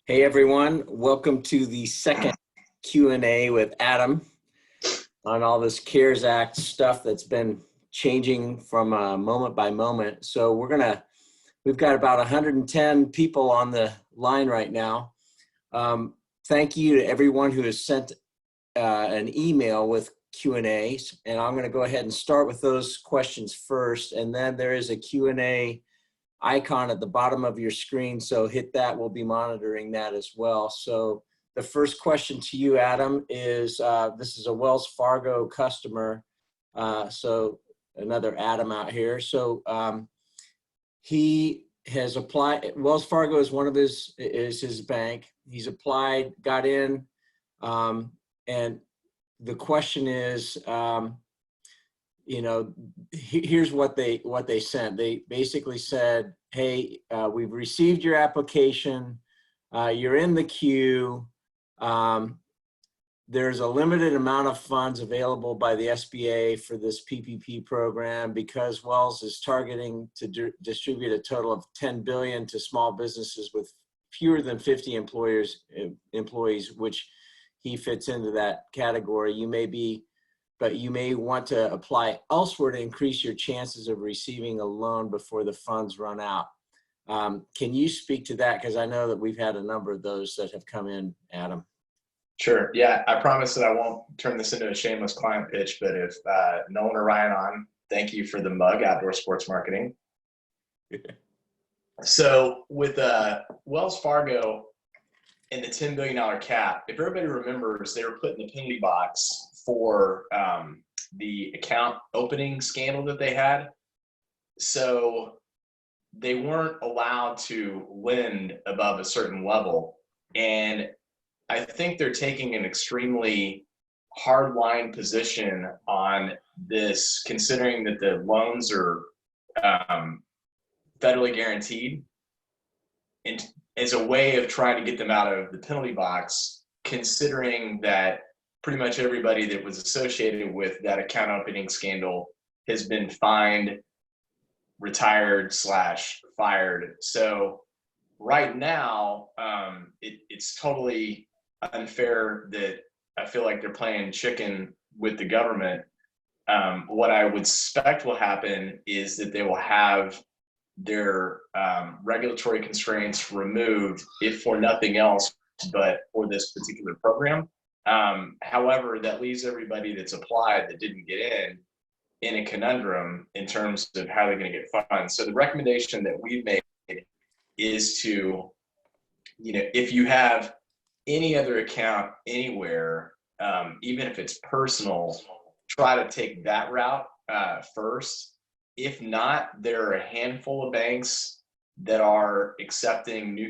Hey everyone, welcome to the second Q&A with Adam on all this CARES Act stuff that's been changing from moment by moment. So we've got about 110 people on the line right now. Thank you to everyone who has sent an email with Q&As, and I'm gonna go ahead and start with those questions first, and then there is a Q&A icon at the bottom of your screen, so hit that. We'll be monitoring that as well. So the first question to you, Adam, is this is a Wells Fargo customer, so another Adam out here. So he has applied. Wells Fargo is his bank. He's applied, got in, and the question is, here's what they sent. They basically said, hey, we've received your application. You're in the queue. There's a limited amount of funds available by the SBA for this PPP program because Wells is targeting to distribute a total of $10 billion to small businesses with fewer than 50 employees, which he fits into that category. But you may want to apply elsewhere to increase your chances of receiving a loan before the funds run out. Can you speak to that? Because I know that we've had a number of those that have come in, Adam. Sure. Yeah, I promise that I won't turn this into a shameless client pitch, but if Nolan or Ryan on, thank you for the mug, Outdoor Sports Marketing. So with Wells Fargo and the $10 billion cap, if everybody remembers, they were put in the penalty box for the account opening scandal that they had. So they weren't allowed to lend above a certain level. And I think they're taking an extremely hardline position on this, considering that the loans are federally guaranteed, and as a way of trying to get them out of the penalty box, considering that pretty much everybody that was associated with that account opening scandal has been fined, retired / fired. So right now, it's totally unfair that I feel like they're playing chicken with the government. What I would suspect will happen is that they will have their regulatory constraints removed, if for nothing else, but for this particular program. However, that leaves everybody that's applied that didn't get in a conundrum in terms of how they're going to get funds. So the recommendation that we've made is to, if you have any other account anywhere, even if it's personal, try to take that route first. If not, there are a handful of banks that are accepting new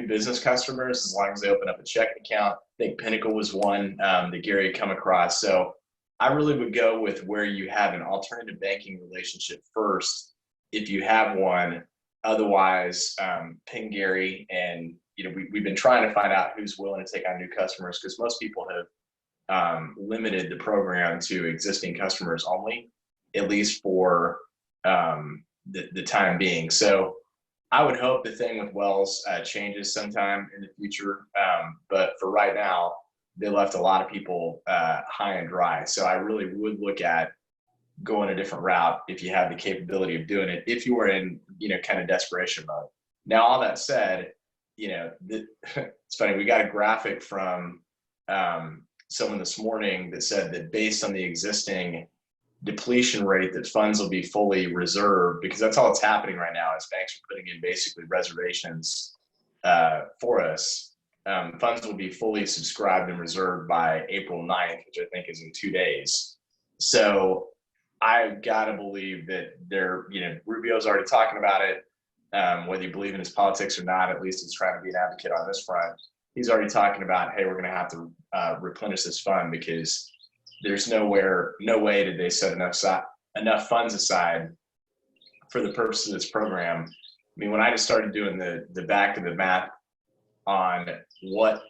business customers as long as they open up a checking account. I think Pinnacle was one that Gary had come across. So I really would go with where you have an alternative banking relationship first, if you have one. Otherwise, ping Gary, and we've been trying to find out who's willing to take on new customers, because most people have limited the program to existing customers only, at least for the time being. So I would hope the thing with Wells changes sometime in the future, but for right now, they left a lot of people high and dry. So I really would look at going a different route if you have the capability of doing it, if you were in kind of desperation mode. Now, all that said, it's funny, we got a graphic from someone this morning that said that based on the existing depletion rate, that funds will be fully reserved, because that's all that's happening right now is banks are putting in basically reservations for us. Funds will be fully subscribed and reserved by April 9th, which I think is in 2 days. So I've got to believe that Rubio's already talking about it, whether you believe in his politics or not. At least he's trying to be an advocate on this front. He's already talking about, hey, we're going to have to replenish this fund, because there's no way did they set enough funds aside for the purpose of this program. I mean, when I just started doing the back of the math on what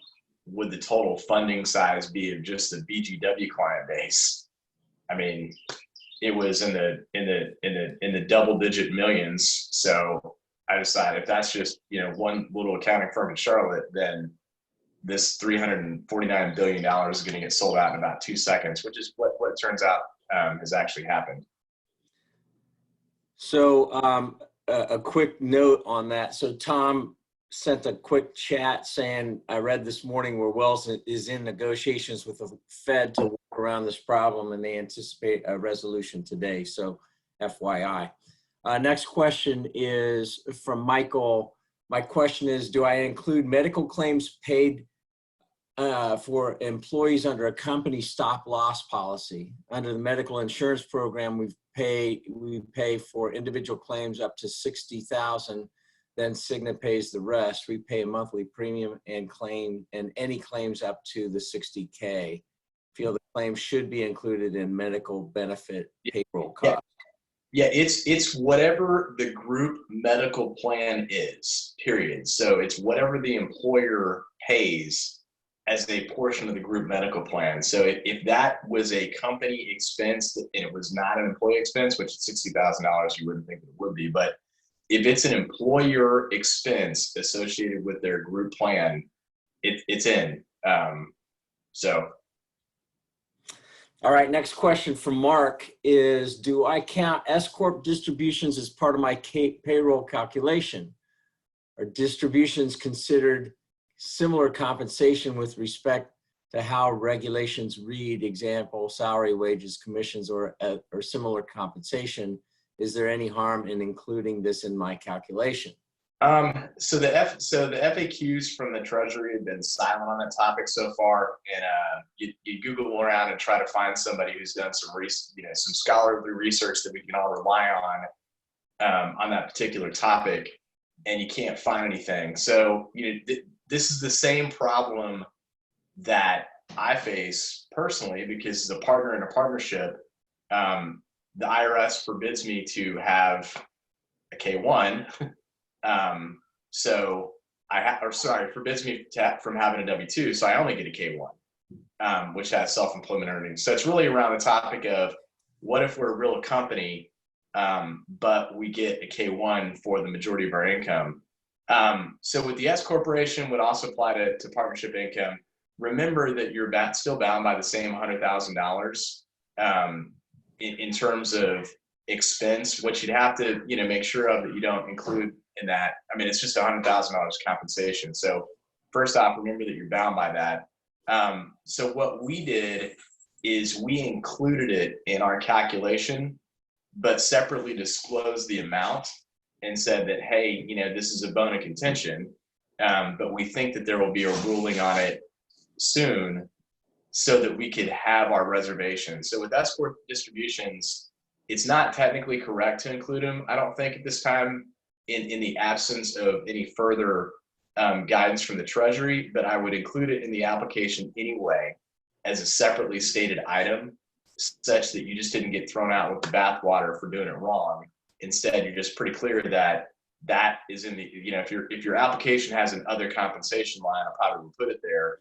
would the total funding size be of just the BGW client base, I mean, it was in the double digit millions. So I decide if that's just, one little accounting firm in Charlotte, then this $349 billion is going to get sold out in about 2 seconds, which is what it turns out has actually happened. So a quick note on that. So Tom sent a quick chat saying, I read this morning where Wells is in negotiations with the Fed to work around this problem, and they anticipate a resolution today. So FYI. Next question is from Michael. My question is, do I include medical claims paid for employees under a company stop loss policy? Under the medical insurance program, we pay for individual claims up to $60,000. Then Cigna pays the rest. We pay a monthly premium and any claims up to the $60K. Feel the claim should be included in medical benefit payroll costs. Yeah, it's whatever the group medical plan is, period. So it's whatever the employer pays as a portion of the group medical plan. So if that was a company expense and it was not an employee expense, which is $60,000, you wouldn't think it would be, but if it's an employer expense associated with their group plan, it's in. All right, next question from Mark is, do I count S-Corp distributions as part of my payroll calculation? Are distributions considered similar compensation with respect to how regulations read, example, salary, wages, commissions, or similar compensation? Is there any harm in including this in my calculation? So the FAQs from the Treasury have been silent on that topic so far, and you Google around and try to find somebody who's done some scholarly research that we can all rely on that particular topic, and you can't find anything. So this is the same problem that I face personally, because as a partner in a partnership, the IRS forbids me to have a K-1. Forbids me from having a W-2. So I only get a K-1, which has self-employment earnings. So it's really around the topic of, what if we're a real company, but we get a K-1 for the majority of our income? So with the S corporation would also apply to partnership income. Remember that you're still bound by the same $100,000 in terms of expense. What you'd have to make sure of that you don't include in that. I mean, it's just $100,000 compensation. So first off, remember that you're bound by that. So what we did is we included it in our calculation, but separately disclosed the amount and said that, hey, this is a bone of contention, but we think that there will be a ruling on it soon, so that we could have our reservation. So with S-Corp distributions, it's not technically correct to include them, I don't think, at this time, in the absence of any further guidance from the Treasury, but I would include it in the application anyway as a separately stated item, such that you just didn't get thrown out with the bathwater for doing it wrong. Instead, you're just pretty clear that is in the, if your application has an other compensation line, I probably would put it there,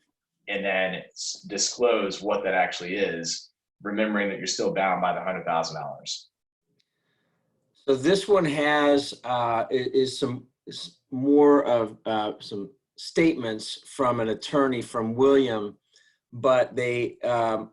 and then disclose what that actually is, remembering that you're still bound by the $100,000. So this one has some more of some statements from an attorney from William, but they are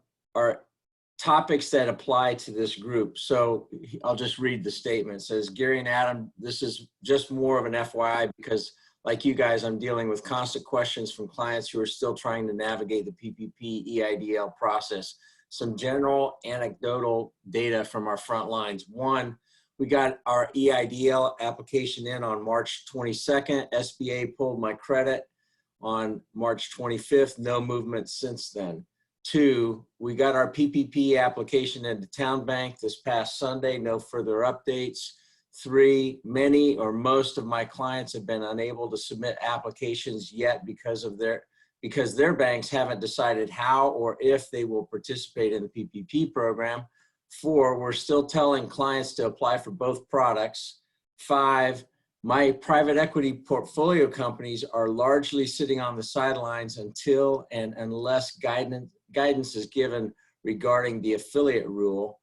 topics that apply to this group. So I'll just read the statement. It says, Gary and Adam, this is just more of an FYI, because like you guys, I'm dealing with constant questions from clients who are still trying to navigate the PPP EIDL process. Some general anecdotal data from our front lines. One, we got our EIDL application in on March 22nd. SBA pulled my credit on March 25th. No movement since then. Two, we got our PPP application into Town Bank this past Sunday. No further updates. Three, many or most of my clients have been unable to submit applications yet because their banks haven't decided how or if they will participate in the PPP program. Four, we're still telling clients to apply for both products. Five, my private equity portfolio companies are largely sitting on the sidelines until and unless guidance is given regarding the affiliate rule.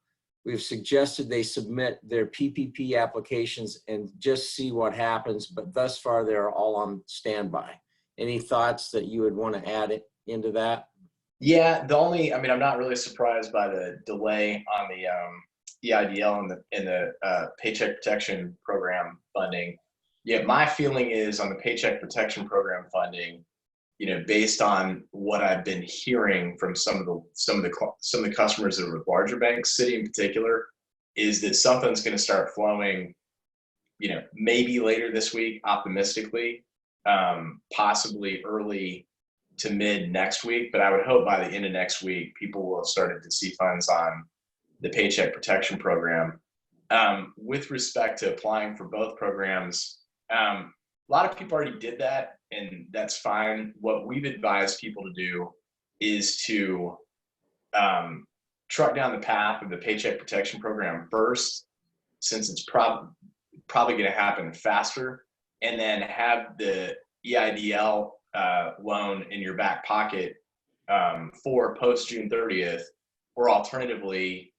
We've suggested they submit their PPP applications and just see what happens, but thus far they're all on standby. Any thoughts that you would want to add it into that? Yeah, I mean, I'm not really surprised by the delay on the EIDL and the Paycheck Protection Program funding. Yeah, my feeling is on the Paycheck Protection Program funding, based on what I've been hearing from some of the customers that are with larger banks, Citi in particular, is that something's going to start flowing, maybe later this week, optimistically, possibly early to mid next week. But I would hope by the end of next week, people will have started to see funds on the Paycheck Protection Program. With respect to applying for both programs, a lot of people already did that, and that's fine. What we've advised people to do is to truck down the path of the Paycheck Protection Program first, since it's probably going to happen faster, and then have the EIDL loan in your back pocket for post June 30th, or alternatively,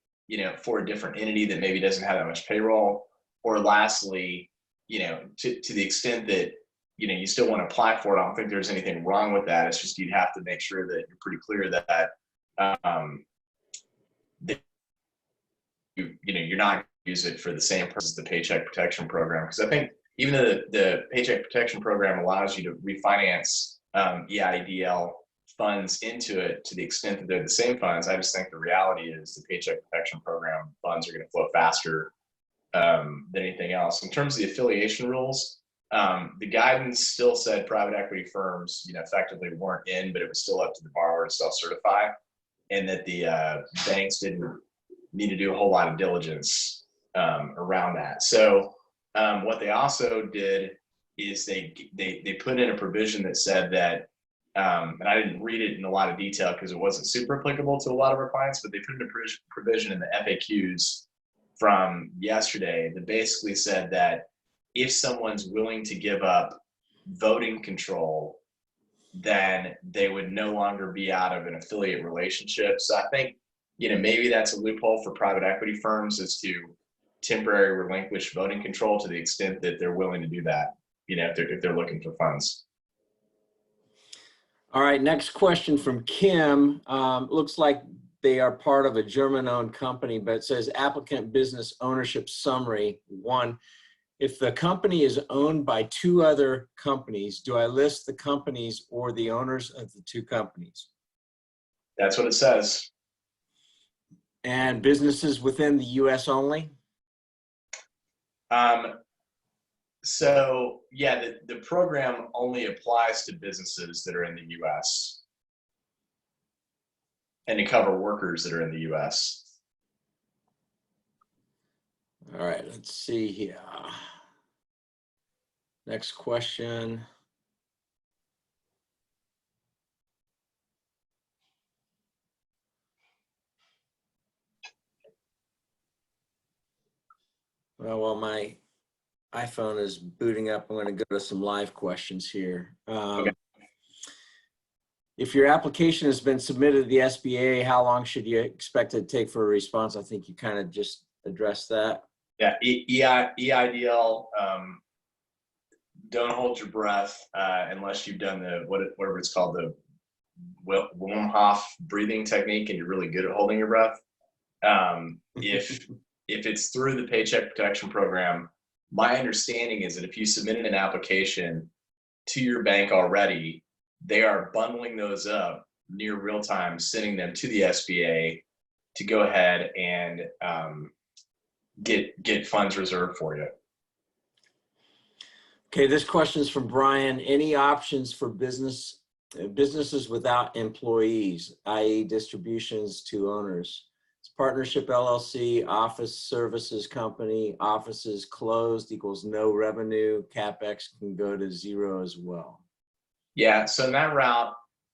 for a different entity that maybe doesn't have that much payroll, or lastly, to the extent that you still want to apply for it. I don't think there's anything wrong with that. It's just you'd have to make sure that you're pretty clear that that you're not going to use it for the same purpose as the Paycheck Protection Program. Because I think even though the Paycheck Protection Program allows you to refinance EIDL funds into it to the extent that they're the same funds, I just think the reality is the Paycheck Protection Program funds are going to flow faster than anything else. In terms of the affiliation rules, the guidance still said private equity firms, effectively weren't in, but it was still up to the borrower to self-certify, and that the banks didn't need to do a whole lot of diligence around that. So what they also did is they put in a provision that said that, and I didn't read it in a lot of detail because it wasn't super applicable to a lot of our clients, but they put in a provision in the FAQs from yesterday that basically said that if someone's willing to give up voting control, then they would no longer be out of an affiliate relationship. So I think, maybe that's a loophole for private equity firms, is to temporarily relinquish voting control to the extent that they're willing to do that, if they're looking for funds. All right, next question from Kim. Looks like they are part of a German-owned company, but it says applicant business ownership summary. 1, if the company is owned by 2 other companies, do I list the companies or the owners of the 2 companies? That's what it says. And businesses within the U.S. only? So yeah, the program only applies to businesses that are in the U.S. and to cover workers that are in the U.S. All right, let's see here. Next question. Well, while my iPhone is booting up, I'm going to go to some live questions here. Okay. If your application has been submitted to the SBA, how long should you expect it to take for a response? I think you kind of just addressed that. Yeah, EIDL, don't hold your breath unless you've done whatever it's called, the Wim Hof breathing technique, and you're really good at holding your breath. If it's through the Paycheck Protection Program, my understanding is that if you submitted an application to your bank already, they are bundling those up near real time, sending them to the SBA to go ahead and get funds reserved for you. Okay, this question is from Brian. Any options for businesses without employees, i.e. distributions to owners? It's partnership LLC, office services company, offices closed equals no revenue, CapEx can go to 0 as well. Yeah, so in that route,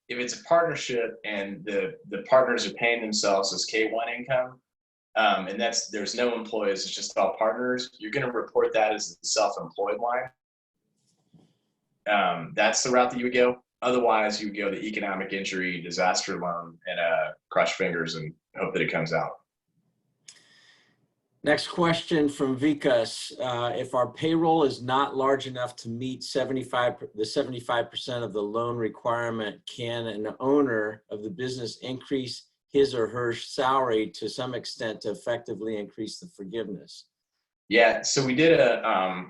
if it's a partnership and the partners are paying themselves as K1 income, and there's no employees, it's just all partners, you're going to report that as the self-employed line. That's the route that you would go. Otherwise, you would go the economic injury disaster loan and cross fingers and hope that it comes out. Next question from Vikas. If our payroll is not large enough to meet the 75% of the loan requirement, can an owner of the business increase his or her salary to some extent to effectively increase the forgiveness? Yeah, so we did a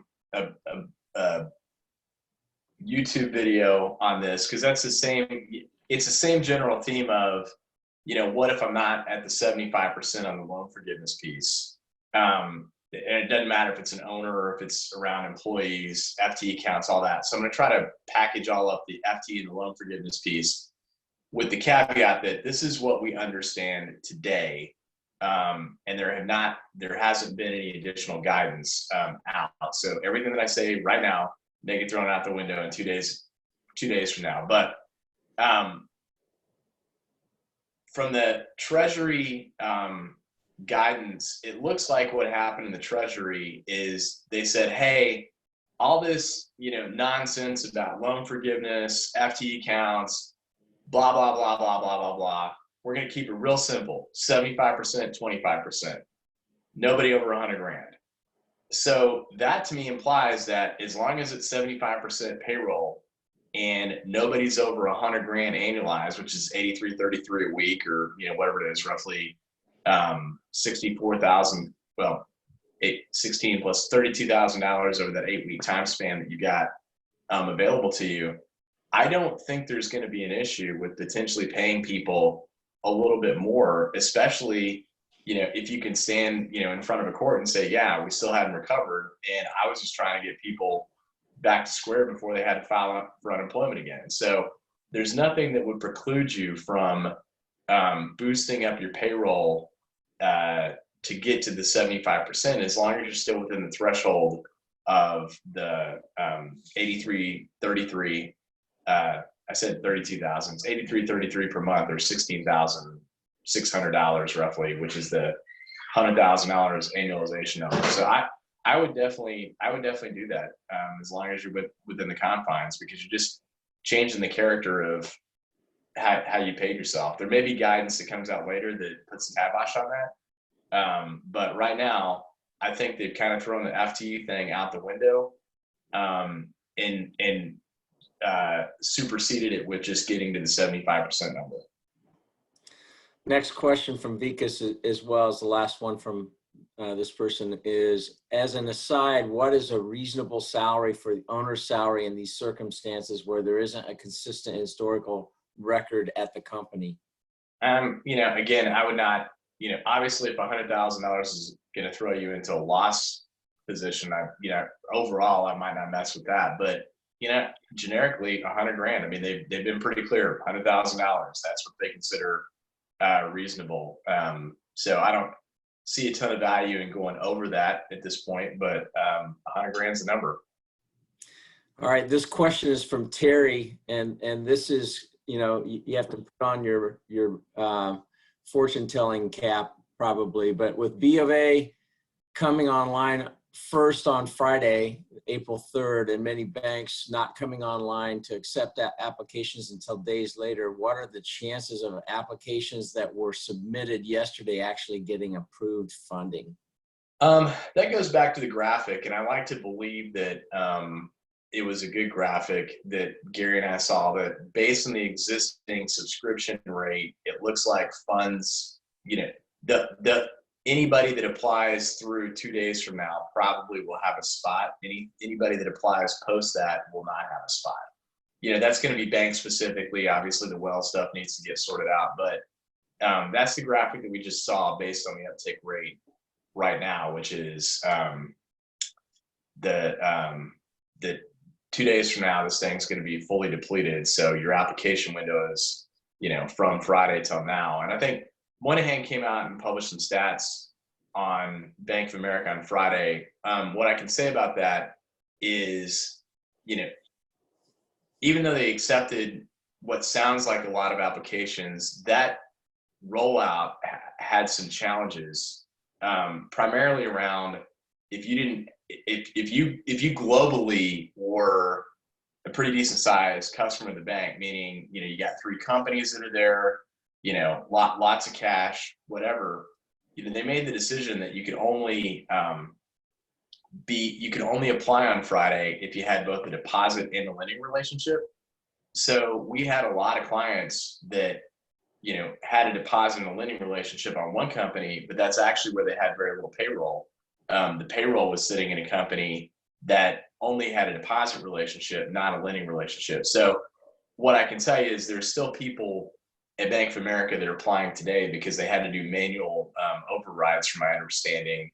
YouTube video on this because it's the same general theme of, what if I'm not at the 75% on the loan forgiveness piece? And it doesn't matter if it's an owner or if it's around employees, FTE counts, all that. So I'm going to try to package all up the FTE and the loan forgiveness piece with the caveat that this is what we understand today. And there hasn't been any additional guidance out. So everything that I say right now may get thrown out the window in 2 days from now. But from the Treasury guidance, it looks like what happened in the Treasury is they said, hey, all this, nonsense about loan forgiveness, FTE counts, blah, blah, blah, blah, blah, blah, blah. We're going to keep it real simple, 75%, 25%. Nobody over 100 grand. So that to me implies that as long as it's 75% payroll and nobody's over 100 grand annualized, which is 83.33 a week, or whatever it is, roughly 64,000. Well, 16 plus $32,000 over that 8-week time span that you got available to you. I don't think there's going to be an issue with potentially paying people a little bit more, especially if you can stand in front of a court and say, yeah, we still hadn't recovered, and I was just trying to get people back to square before they had to file for unemployment again. So there's nothing that would preclude you from boosting up your payroll to get to the 75%, as long as you're still within the threshold of the 83.33. I said 32,000. It's 83.33 per month, or $16,600 roughly, which is the $100,000 annualization number. So I would definitely do that as long as you're within the confines, because you're just changing the character of how you paid yourself. There may be guidance that comes out later that puts the kibosh on that. But right now, I think they've kind of thrown the FTE thing out the window and superseded it with just getting to the 75% number. Next question from Vikas, as well as the last one from this person, is, as an aside, what is a reasonable salary for the owner's salary in these circumstances where there isn't a consistent historical record at the company? Again, I would not, obviously if $100,000 is going to throw you into a loss position, overall, I might not mess with that. But, generically 100 grand, I mean, they've been pretty clear, $100,000, that's what they consider reasonable. So I don't see a ton of value in going over that at this point, but 100 grand's the number. All right, this question is from Terry, and this is, you have to put on your fortune telling cap probably, but with B of A coming online first on Friday, April 3rd, and many banks not coming online to accept applications until days later, what are the chances of applications that were submitted yesterday actually getting approved funding? That goes back to the graphic, and I like to believe that it was a good graphic that Gary and I saw, that based on the existing subscription rate, it looks like funds, anybody that applies through 2 days from now probably will have a spot. Anybody that applies post that will not have a spot. That's going to be bank specifically. Obviously, the well stuff needs to get sorted out, but that's the graphic that we just saw based on the uptake rate right now, which is the 2 days from now, this thing's going to be fully depleted. So your application window is, from Friday till now. And I think Moynihan came out and published some stats on Bank of America on Friday. What I can say about that is, even though they accepted what sounds like a lot of applications, that rollout had some challenges, primarily around if you globally were a pretty decent sized customer of the bank, meaning, you got 3 companies that are there, lots of cash, whatever, they made the decision that you could only apply on Friday if you had both a deposit and a lending relationship. So we had a lot of clients that, had a deposit and a lending relationship on one company, but that's actually where they had very little payroll. The payroll was sitting in a company that only had a deposit relationship, not a lending relationship. So what I can tell you is there's still people at Bank of America that are applying today because they had to do manual overrides, from my understanding,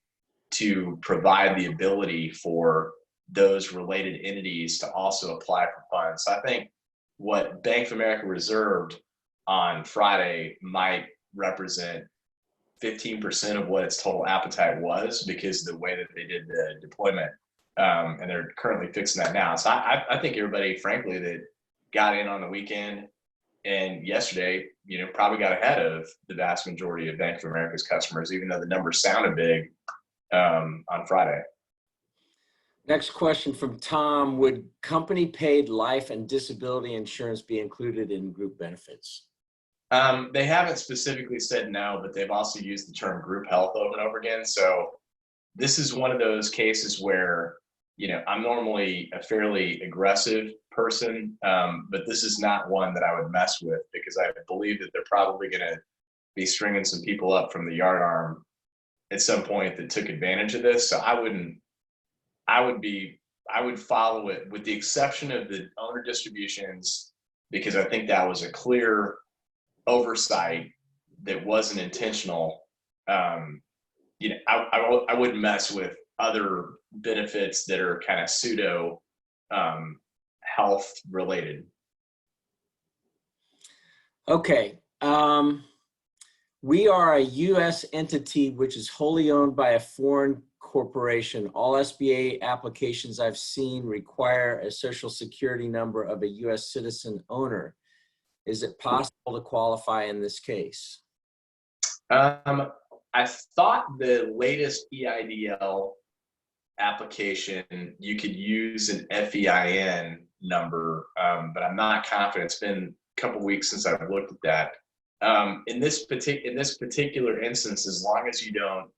to provide the ability for those related entities to also apply for funds. So I think what Bank of America reserved on Friday might represent 15% of what its total appetite was, because of the way that they did the deployment. And they're currently fixing that now. So I think everybody, frankly, that got in on the weekend and yesterday, probably got ahead of the vast majority of Bank of America's customers, even though the numbers sounded big on Friday. Next question from Tom. Would company paid life and disability insurance be included in group benefits? They haven't specifically said no, but they've also used the term group health over and over again. So this is one of those cases where, I'm normally a fairly aggressive person, but this is not one that I would mess with, because I believe that they're probably going to be stringing some people up from the yardarm at some point that took advantage of this. So I would follow it, with the exception of the owner distributions, because I think that was a clear oversight that wasn't intentional. I wouldn't mess with other benefits that are kind of pseudo health related. Okay. We are a U.S. entity which is wholly owned by a foreign corporation. All SBA applications I've seen require a social security number of a U.S. citizen owner. Is it possible to qualify in this case? I thought the latest EIDL application, you could use an FEIN number, but I'm not confident. It's been a couple weeks since I've looked at that. In this particular instance, as long as you don't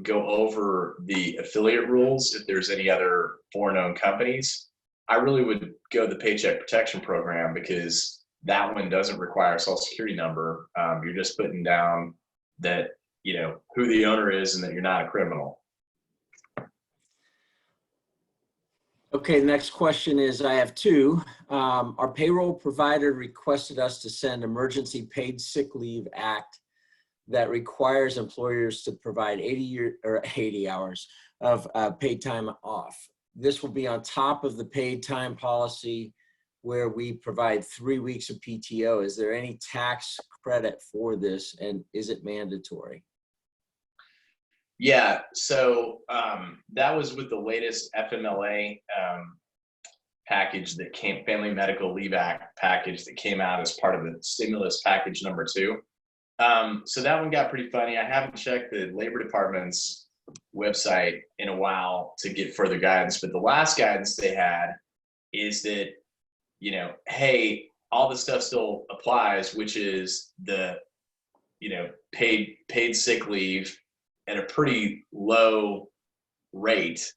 go over the affiliate rules, if there's any other foreign-owned companies, I really would go the Paycheck Protection Program, because that one doesn't require a social security number. You're just putting down that, who the owner is and that you're not a criminal. Okay, the next question is, I have two. Our payroll provider requested us to send Emergency Paid Sick Leave Act that requires employers to provide 80 hours of paid time off. This will be on top of the paid time policy where we provide 3 weeks of PTO. Is there any tax credit for this, and is it mandatory? Yeah, so that was with the latest FMLA package that came, Family Medical Leave Act package that came out as part of the stimulus package number 2. So that one got pretty funny. I haven't checked the Labor Department's website in a while to get further guidance, but the last guidance they had is that, hey, all this stuff still applies, which is the, paid sick leave at a pretty low rate.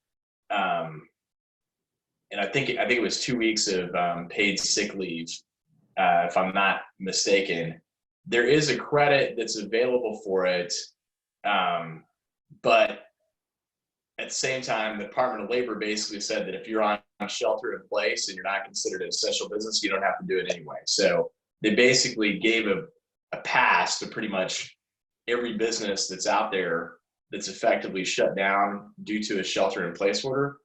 And I think it was 2 weeks of paid sick leave, if I'm not mistaken. There is a credit that's available for it, but at the same time, the Department of Labor basically said that if you're on shelter in place and you're not considered an essential business, you don't have to do it anyway. So they basically gave a pass to pretty much every business that's out there that's effectively shut down due to a shelter in place order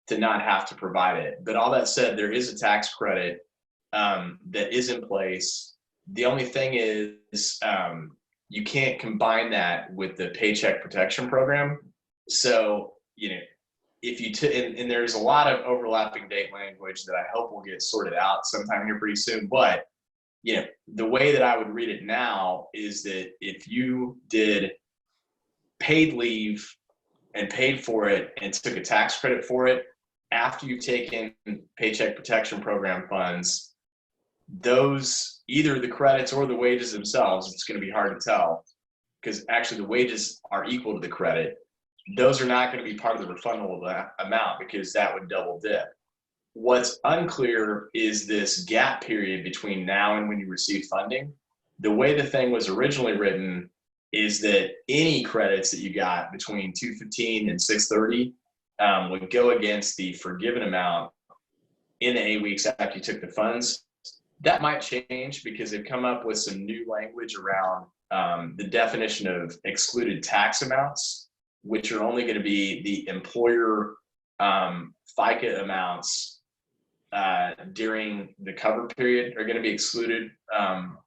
to not have to provide it. But all that said, there is a tax credit that is in place. The only thing is you can't combine that with the Paycheck Protection Program. So, if you and there's a lot of overlapping date language that I hope will get sorted out sometime here pretty soon. But, the way that I would read it now is that if you did paid leave and paid for it and took a tax credit for it, after you've taken Paycheck Protection Program funds, those, either the credits or the wages themselves, it's going to be hard to tell, because actually the wages are equal to the credit, those are not going to be part of the refundable amount because that would double dip. What's unclear is this gap period between now and when you receive funding. The way the thing was originally written is that any credits that you got between 215 and 630 would go against the forgiven amount in the 8 weeks after you took the funds. That might change because they've come up with some new language around the definition of excluded tax amounts, which are only going to be the employer FICA amounts during the cover period are going to be excluded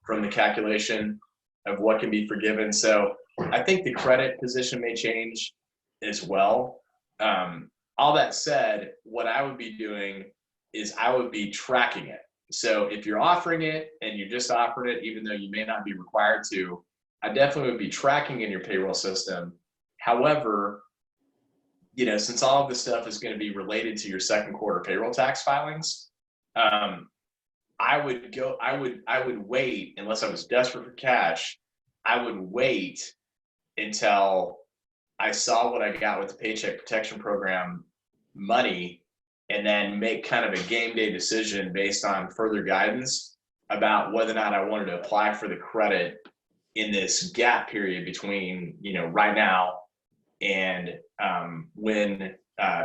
from the calculation of what can be forgiven. So I think the credit position may change as well. All that said, what I would be doing is I would be tracking it. So if you're offering it and you just offered it, even though you may not be required to, I definitely would be tracking in your payroll system. However, since all of this stuff is going to be related to your second quarter payroll tax filings, I would wait, unless I was desperate for cash, I would wait until I saw what I got with the Paycheck Protection Program money, and then make kind of a game day decision based on further guidance about whether or not I wanted to apply for the credit in this gap period between, right now and when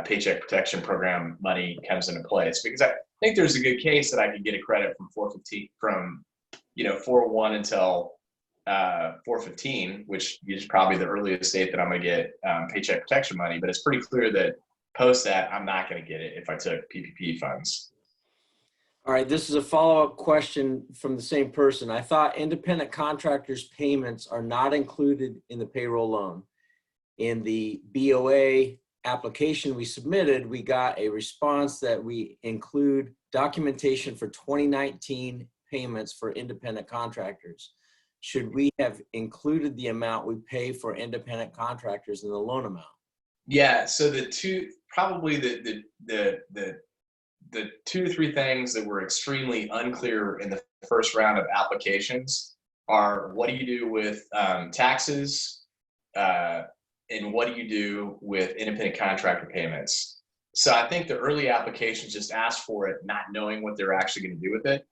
Paycheck Protection Program money comes into place. Because I think there's a good case that I could get a credit from 415 from 4/1 until 4/15, which is probably the earliest date that I'm going to get Paycheck Protection money. But it's pretty clear that post that I'm not going to get it if I took PPP funds. All right, this is a follow-up question from the same person. I thought independent contractors' payments are not included in the payroll loan. In the BOA application we submitted, we got a response that we include documentation for 2019 payments for independent contractors. Should we have included the amount we pay for independent contractors in the loan amount? Yeah, so the two to three things that were extremely unclear in the first round of applications are: what do you do with taxes, and what do you do with independent contractor payments? So I think the early applications just asked for it, not knowing what they're actually going to do with it.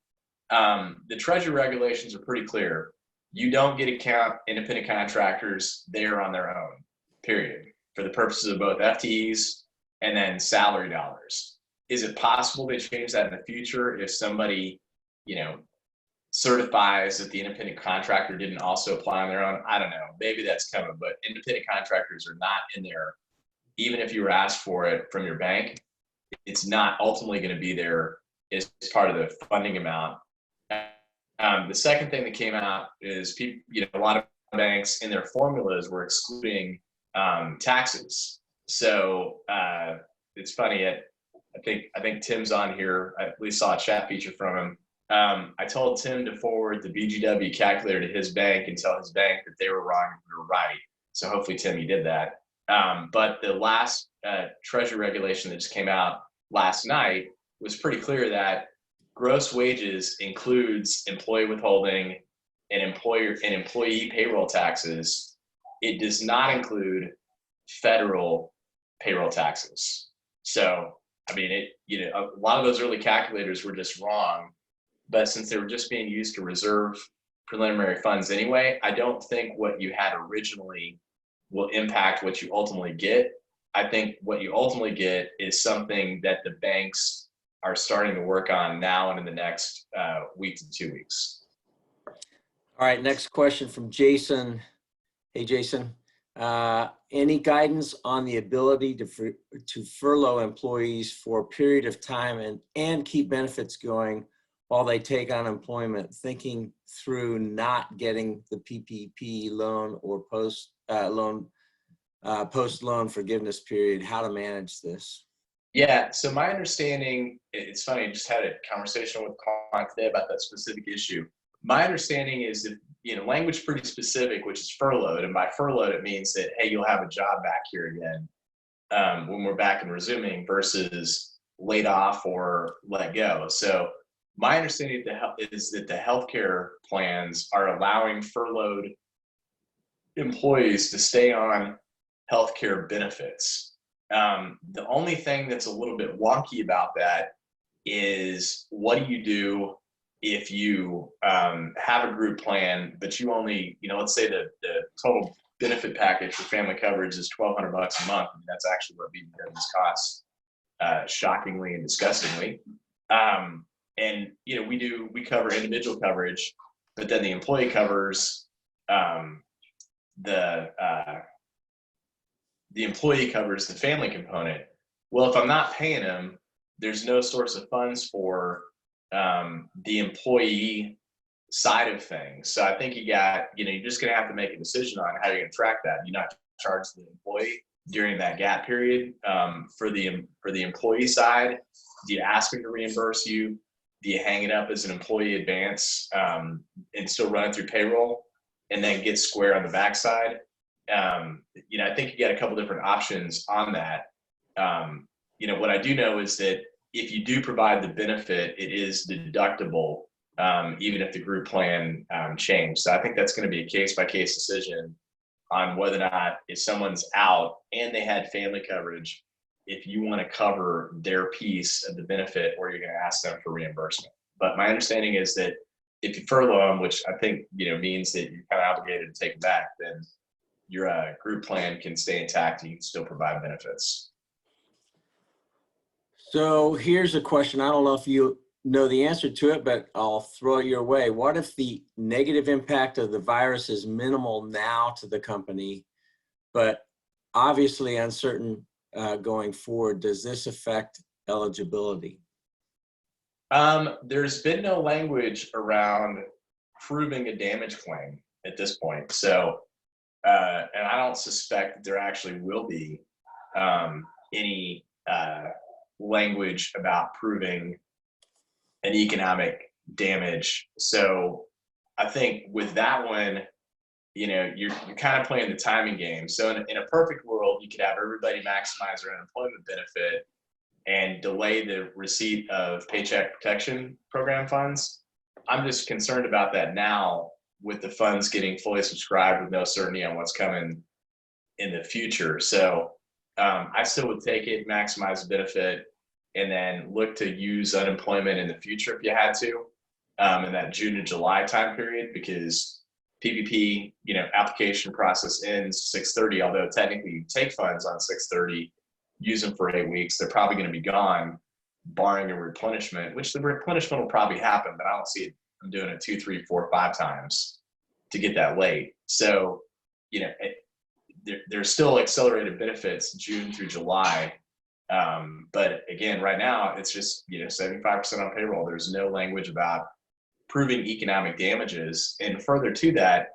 The Treasury regulations are pretty clear. You don't get to count independent contractors there on their own, period, for the purposes of both FTEs and then salary dollars. Is it possible they change that in the future if somebody, certifies that the independent contractor didn't also apply on their own? I don't know. Maybe that's coming, but independent contractors are not in there. Even if you were asked for it from your bank, it's not ultimately going to be there as part of the funding amount. The second thing that came out is people, a lot of banks in their formulas were excluding taxes. So it's funny. I think Tim's on here. I at least saw a chat feature from him. I told Tim to forward the BGW calculator to his bank and tell his bank that they were wrong and we were right. So hopefully, Tim, you did that. But the last Treasury regulation that just came out last night was pretty clear that gross wages includes employee withholding and employee payroll taxes. It does not include federal payroll taxes. So, a lot of those early calculators were just wrong. But since they were just being used to reserve preliminary funds anyway, I don't think what you had originally will impact what you ultimately get. I think what you ultimately get is something that the banks are starting to work on now and in the next week to 2 weeks. All right, next question from Jason. Hey, Jason. Any guidance on the ability to furlough employees for a period of time and keep benefits going while they take unemployment, thinking through not getting the PPP loan or post-loan forgiveness period, how to manage this? Yeah, so my understanding, it's funny, I just had a conversation with a client today about that specific issue. My understanding is that, language pretty specific, which is furloughed. And by furloughed, it means that, hey, you'll have a job back here again when we're back and resuming, versus laid off or let go. So my understanding is that the healthcare plans are allowing furloughed employees to stay on healthcare benefits. The only thing that's a little bit wonky about that is, what do you do if you have a group plan, but you only, let's say the total benefit package for family coverage is $1,200 a month. I mean, that's actually what BBWs costs, shockingly and disgustingly. And we cover individual coverage, but then the employee covers the employee covers the family component. Well, if I'm not paying them, there's no source of funds for the employee side of things. So I think you're just going to have to make a decision on how you're going to track that. You not charge the employee during that gap period. For the employee side, do you ask them to reimburse you? Do you hang it up as an employee advance and still run it through payroll and then get square on the backside? I think you got a couple different options on that. What I do know is that if you do provide the benefit, it is deductible, even if the group plan changed. So I think that's going to be a case-by-case decision on whether or not, if someone's out and they had family coverage, if you want to cover their piece of the benefit, or you're going to ask them for reimbursement. But my understanding is that if you furlough them, which I think means that you're kind of obligated to take them back, then your group plan can stay intact and you can still provide benefits. So here's a question. I don't know if you know the answer to it, but I'll throw it your way. What if the negative impact of the virus is minimal now to the company, but obviously uncertain going forward? Does this affect eligibility? There's been no language around proving a damage claim at this point. So, and I don't suspect that there actually will be any language about proving an economic damage. So I think with that one, you're kind of playing the timing game. So in a perfect world, you could have everybody maximize their unemployment benefit and delay the receipt of Paycheck Protection Program funds. I'm just concerned about that now, with the funds getting fully subscribed with no certainty on what's coming in the future. So I still would take it, maximize the benefit, and then look to use unemployment in the future if you had to, in that June to July time period, because PPP, application process ends 6/30, although technically you take funds on 6/30, use them for 8 weeks, they're probably going to be gone, barring a replenishment, which the replenishment will probably happen, but I don't see it. I'm doing it 2, 3, 4, 5 times to get that late. So, there's still accelerated benefits June through July. But again, right now it's just, 75% on payroll. There's no language about proving economic damages. And further to that,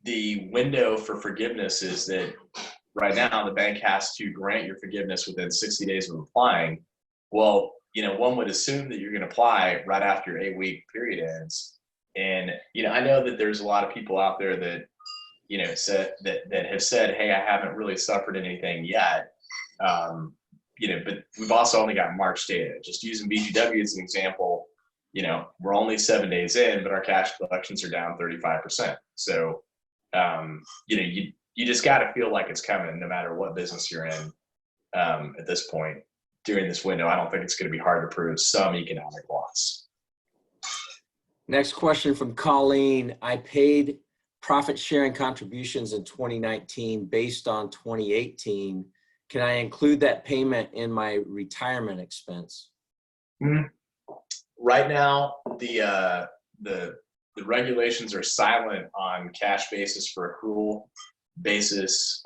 the window for forgiveness is that right now the bank has to grant your forgiveness within 60 days of applying. Well, one would assume that you're going to apply right after your 8-week period ends. And, I know that there's a lot of people out there that, that have said, hey, I haven't really suffered anything yet. But we've also only got March data. Just using BGW as an example, we're only 7 days in, but our cash collections are down 35%. So, you just got to feel like it's coming no matter what business you're in at this point during this window. I don't think it's going to be hard to prove some economic loss. Next question from Colleen. I paid profit sharing contributions in 2019 based on 2018. Can I include that payment in my retirement expense? Right now, the regulations are silent on cash basis for accrual basis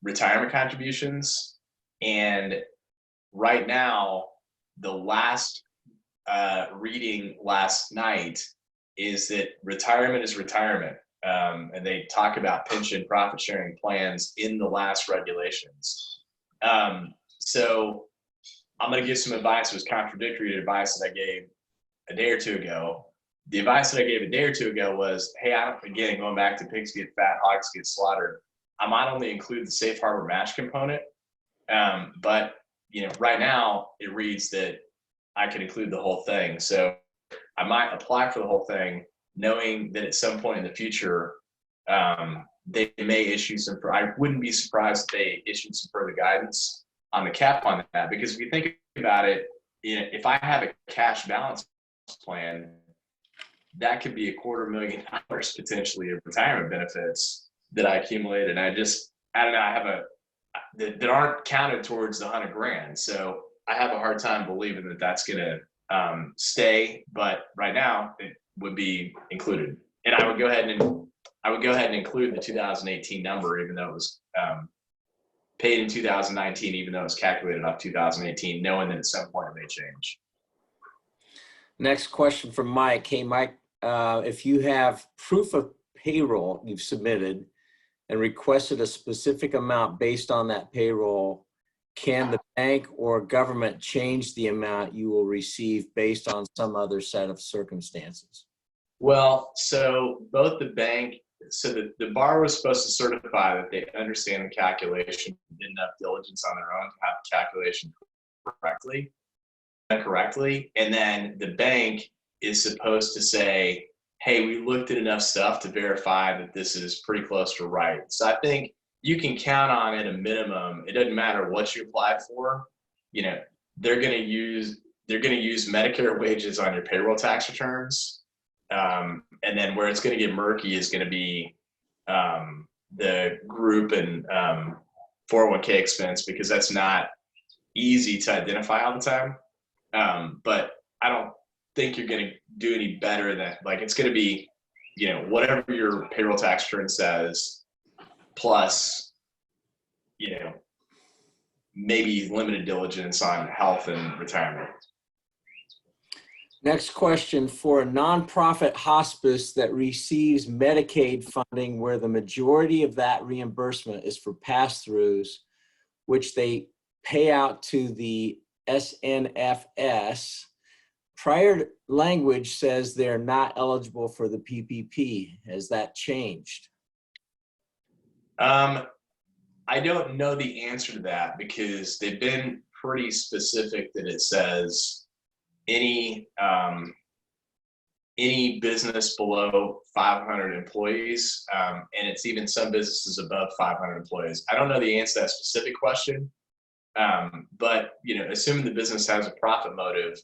retirement contributions. And right now, the last reading last night is that retirement is retirement. And they talk about pension profit sharing plans in the last regulations. So I'm going to give some advice that was contradictory to advice that I gave a day or two ago. The advice that I gave a day or two ago was, hey, again, going back to pigs get fat, hogs get slaughtered, I might only include the safe harbor match component. But right now it reads that I can include the whole thing. So I might apply for the whole thing, knowing that at some point in the future, they may issue some, I wouldn't be surprised if they issued some further guidance on the cap on that, because if you think about it, if I have a cash balance plan, that could be $250,000 potentially of retirement benefits that I accumulated. And I don't know, I have that aren't counted towards the 100 grand. So I have a hard time believing that that's going to stay, but right now it would be included. And I would go ahead and include the 2018 number, even though it was paid in 2019, even though it was calculated off 2018, knowing that at some point it may change. Next question from Mike. Hey, Mike, if you have proof of payroll you've submitted and requested a specific amount based on that payroll, can the bank or government change the amount you will receive based on some other set of circumstances? Well, so both the bank, so the borrower is supposed to certify that they understand the calculation, did enough diligence on their own to have the calculation correctly. And then the bank is supposed to say, hey, we looked at enough stuff to verify that this is pretty close to right. So I think you can count on at a minimum, it doesn't matter what you applied for, they're going to use Medicare wages on your payroll tax returns. And then where it's going to get murky is going to be the group and 401k expense, because that's not easy to identify all the time. But I don't think you're going to do any better than, like, it's going to be, whatever your payroll tax return says, plus, maybe limited diligence on health and retirement. Next question: for a nonprofit hospice that receives Medicaid funding where the majority of that reimbursement is for pass-throughs, which they pay out to the SNFS, prior language says they're not eligible for the PPP. Has that changed? I don't know the answer to that, because they've been pretty specific that it says any business below 500 employees, and it's even some businesses above 500 employees. I don't know the answer to that specific question, but assuming the business has a profit motive,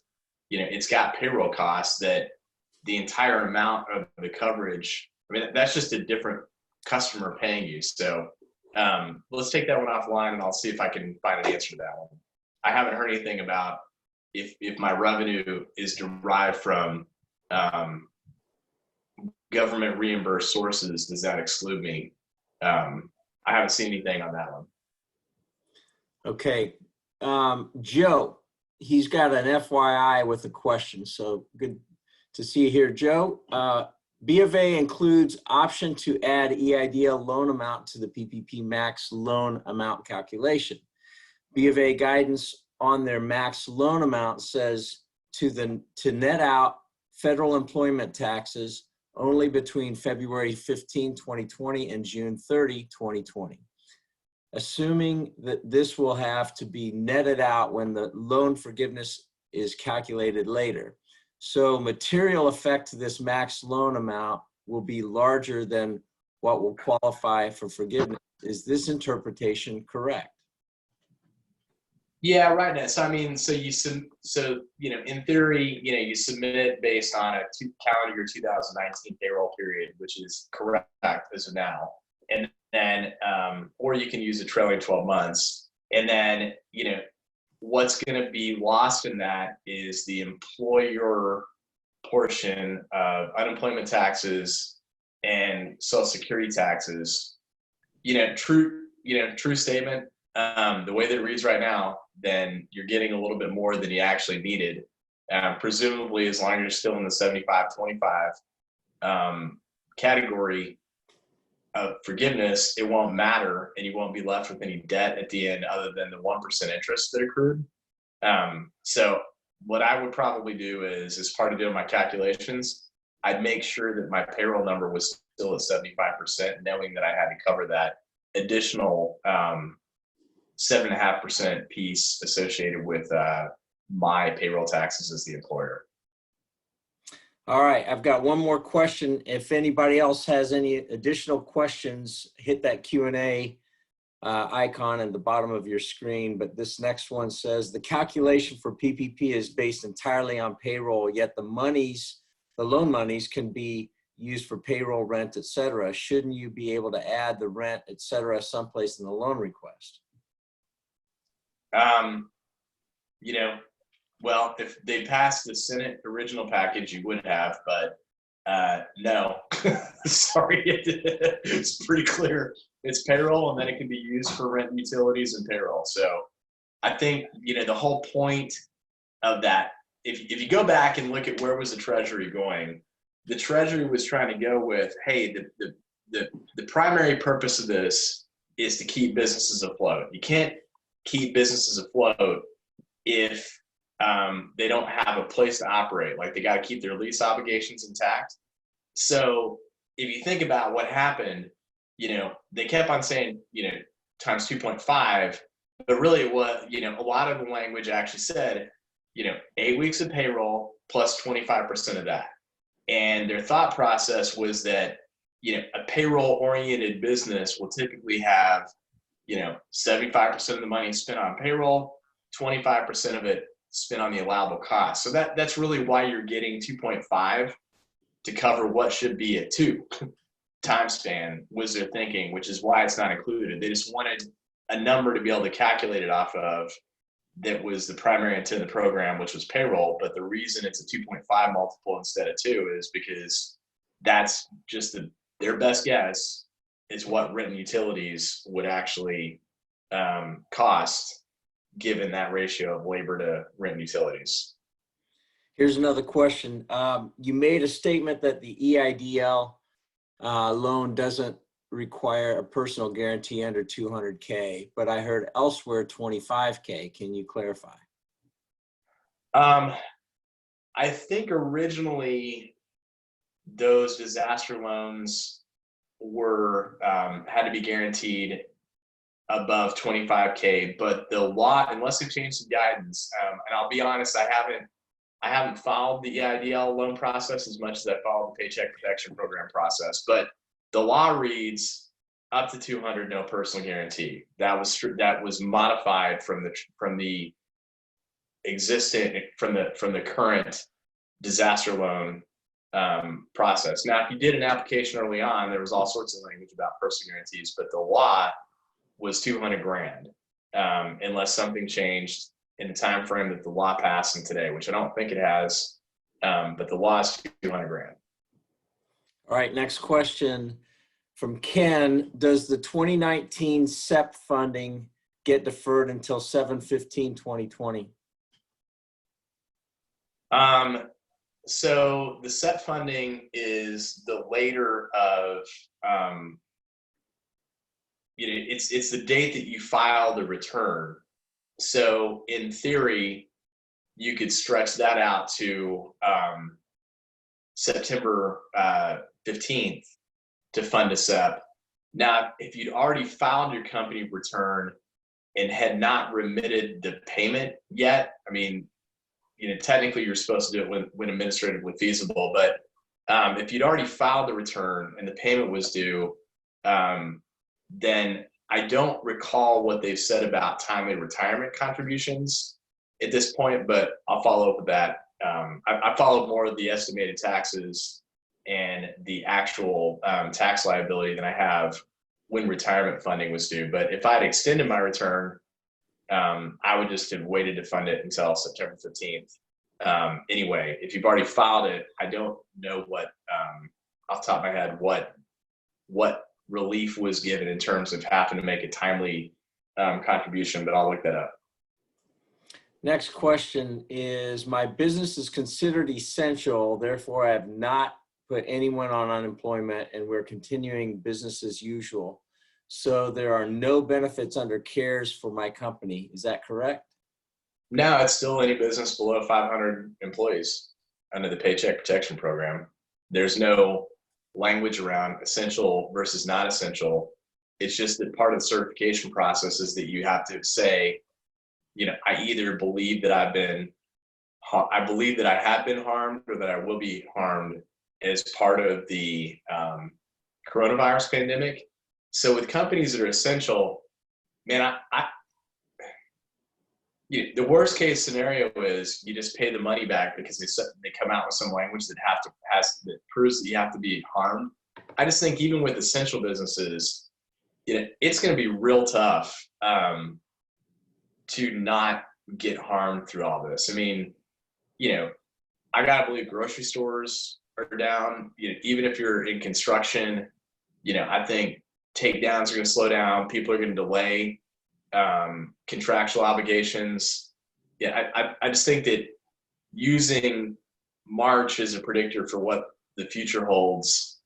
it's got payroll costs that the entire amount of the coverage, that's just a different customer paying you. So let's take that one offline, and I'll see if I can find an answer to that one. I haven't heard anything about if my revenue is derived from government reimbursed sources, does that exclude me? I haven't seen anything on that one. Okay. Joe, he's got an FYI with a question. So good to see you here, Joe. B of A includes option to add EIDL loan amount to the PPP max loan amount calculation. B of A guidance on their max loan amount says to net out federal employment taxes only between February 15, 2020 and June 30, 2020. Assuming that this will have to be netted out when the loan forgiveness is calculated later. So material effect to this max loan amount will be larger than what will qualify for forgiveness. Is this interpretation correct? Yeah, right now. So in theory, you submit it based on a calendar year 2019 payroll period, which is correct as of now. And then, or you can use a trailing 12 months. And then, what's going to be lost in that is the employer portion of unemployment taxes and Social Security taxes. True statement. The way that it reads right now, then you're getting a little bit more than you actually needed. Presumably, as long as you're still in the 75-25 category of forgiveness, it won't matter, and you won't be left with any debt at the end other than the 1% interest that accrued. So what I would probably do is, as part of doing my calculations, I'd make sure that my payroll number was still at 75%, knowing that I had to cover that additional 7.5% piece associated with my payroll taxes as the employer. All right, I've got one more question. If anybody else has any additional questions, hit that Q&A icon at the bottom of your screen. But this next one says, the calculation for PPP is based entirely on payroll, yet the loan monies can be used for payroll, rent, et cetera. Shouldn't you be able to add the rent, et cetera, someplace in the loan request? You know, well, if they passed the Senate original package, you would have, but no. Sorry, it's pretty clear. It's payroll, and then it can be used for rent, utilities, and payroll. So I think, the whole point of that, if you go back and look at where was the Treasury going, the Treasury was trying to go with, hey, the primary purpose of this is to keep businesses afloat. You can't keep businesses afloat if they don't have a place to operate. Like, they got to keep their lease obligations intact. So if you think about what happened, they kept on saying, times 2.5, but really what, a lot of the language actually said, 8 weeks of payroll plus 25% of that. And their thought process was that, a payroll oriented business will typically have, 75% of the money spent on payroll, 25% of it spent on the allowable cost. So that's really why you're getting 2.5 to cover what should be a 2 time span, was their thinking, which is why it's not included. They just wanted a number to be able to calculate it off of that was the primary intent of the program, which was payroll. But the reason it's a 2.5 multiple instead of 2 is because that's just their best guess is what rent and utilities would actually cost, given that ratio of labor to rent and utilities. Here's another question. You made a statement that the EIDL loan doesn't require a personal guarantee under 200K, but I heard elsewhere 25K. Can you clarify? I think originally those disaster loans were had to be guaranteed above 25K, but the law, unless they've changed some guidance, and I'll be honest, I haven't followed the EIDL loan process as much as I followed the Paycheck Protection Program process, but the law reads up to 200, no personal guarantee. That was modified from the current disaster loan process. Now, if you did an application early on, there was all sorts of language about personal guarantees, but the law was 200 grand, unless something changed in the time frame that the law passed in today, which I don't think it has, but the law is 200 grand. All right, next question from Ken. Does the 2019 SEP funding get deferred until 7/15/2020? So the SEP funding is the later of, it's the date that you file the return. So in theory, you could stretch that out to September 15th to fund a SEP. Now, if you'd already filed your company return and had not remitted the payment yet, I mean, technically you're supposed to do it when administratively feasible, but if you'd already filed the return and the payment was due, then I don't recall what they've said about timely retirement contributions at this point, but I'll follow up with that. I followed more of the estimated taxes and the actual tax liability than I have when retirement funding was due. But if I'd extended my return, I would just have waited to fund it until September 15th. Anyway, if you've already filed it, I don't know what, off the top of my head, what relief was given in terms of having to make a timely contribution, but I'll look that up. Next question is, my business is considered essential, therefore I have not put anyone on unemployment and we're continuing business as usual. So there are no benefits under CARES for my company. Is that correct? No, it's still any business below 500 employees under the Paycheck Protection Program. There's no language around essential versus not essential. It's just that part of the certification process is that you have to say, I either believe that I've been I believe that I have been harmed or that I will be harmed as part of the coronavirus pandemic. So with companies that are essential, man, the worst case scenario is you just pay the money back because they come out with some language that that proves that you have to be harmed. I just think even with essential businesses, it's going to be real tough to not get harmed through all this. I mean, I gotta believe grocery stores are down. Even if you're in construction, I think takedowns are going to slow down. People are going to delay contractual obligations. I just think that using March as a predictor for what the future holds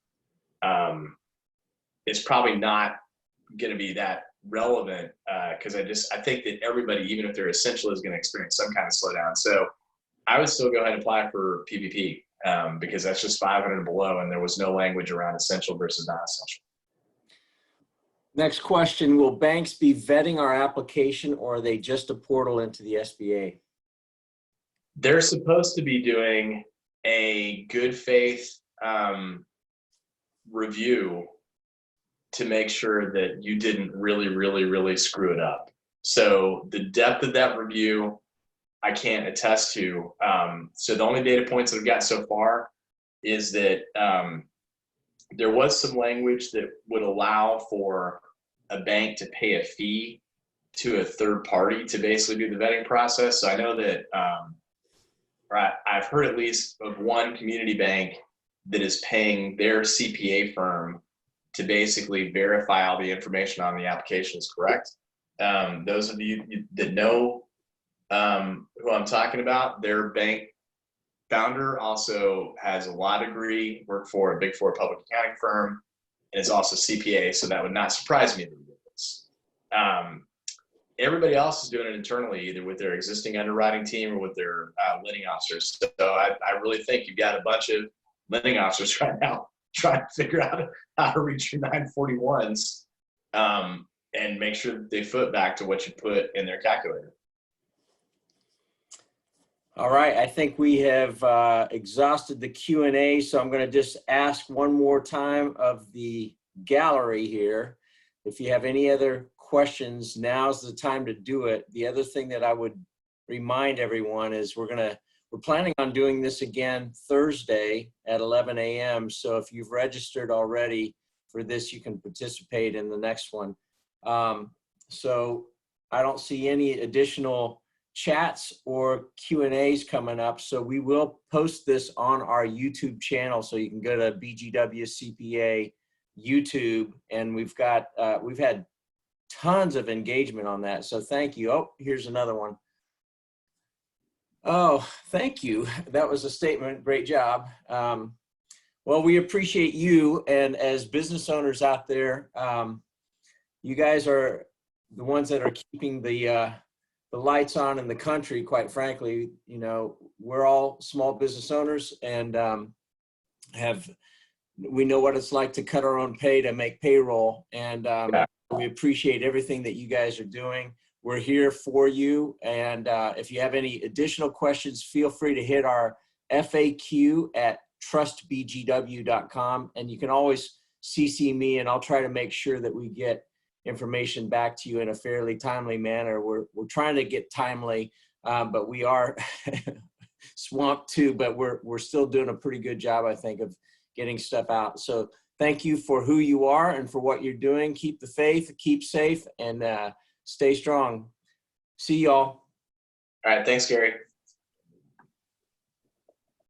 is probably not going to be that relevant because I think that everybody, even if they're essential, is going to experience some kind of slowdown. So I would still go ahead and apply for PPP because that's just 500 and below, and there was no language around essential versus non-essential. Next question, will banks be vetting our application or are they just a portal into the SBA? They're supposed to be doing a good faith review to make sure that you didn't really screw it up. So the depth of that review, I can't attest to. So the only data points that I've got so far is that there was some language that would allow for a bank to pay a fee to a third party to basically do the vetting process. So I know that, I've heard at least of one community bank that is paying their CPA firm to basically verify all the information on the application is correct. Those of you that know who I'm talking about, their bank founder also has a law degree, worked for a Big Four public accounting firm, and is also CPA, so that would not surprise me if they did this. Everybody else is doing it internally, either with their existing underwriting team or with their lending officers. So I really think you've got a bunch of lending officers right now trying to figure out how to reach your 941s and make sure that they foot back to what you put in their calculator. All right, I think we have exhausted the Q&A, so I'm going to just ask one more time of the gallery here. If you have any other questions, now's the time to do it. The other thing that I would remind everyone is we're planning on doing this again Thursday at 11 a.m. So if you've registered already for this, you can participate in the next one. So I don't see any additional chats or Q&As coming up. So we will post this on our YouTube channel. So you can go to BGW CPA YouTube, and we've had tons of engagement on that. So thank you. Oh, here's another one. Oh, thank you. That was a statement. Great job. Well, we appreciate you. And as business owners out there, you guys are the ones that are keeping the lights on in the country, quite frankly. We're all small business owners and we know what it's like to cut our own pay to make payroll. And we appreciate everything that you guys are doing. We're here for you. And if you have any additional questions, feel free to hit our FAQ at trustbgw.com. And you can always CC me, and I'll try to make sure that we get information back to you in a fairly timely manner. We're trying to get timely, but we are swamped too, but we're still doing a pretty good job, I think, of getting stuff out. So thank you for who you are and for what you're doing. Keep the faith, keep safe, and stay strong. See y'all. All right. Thanks, Gary.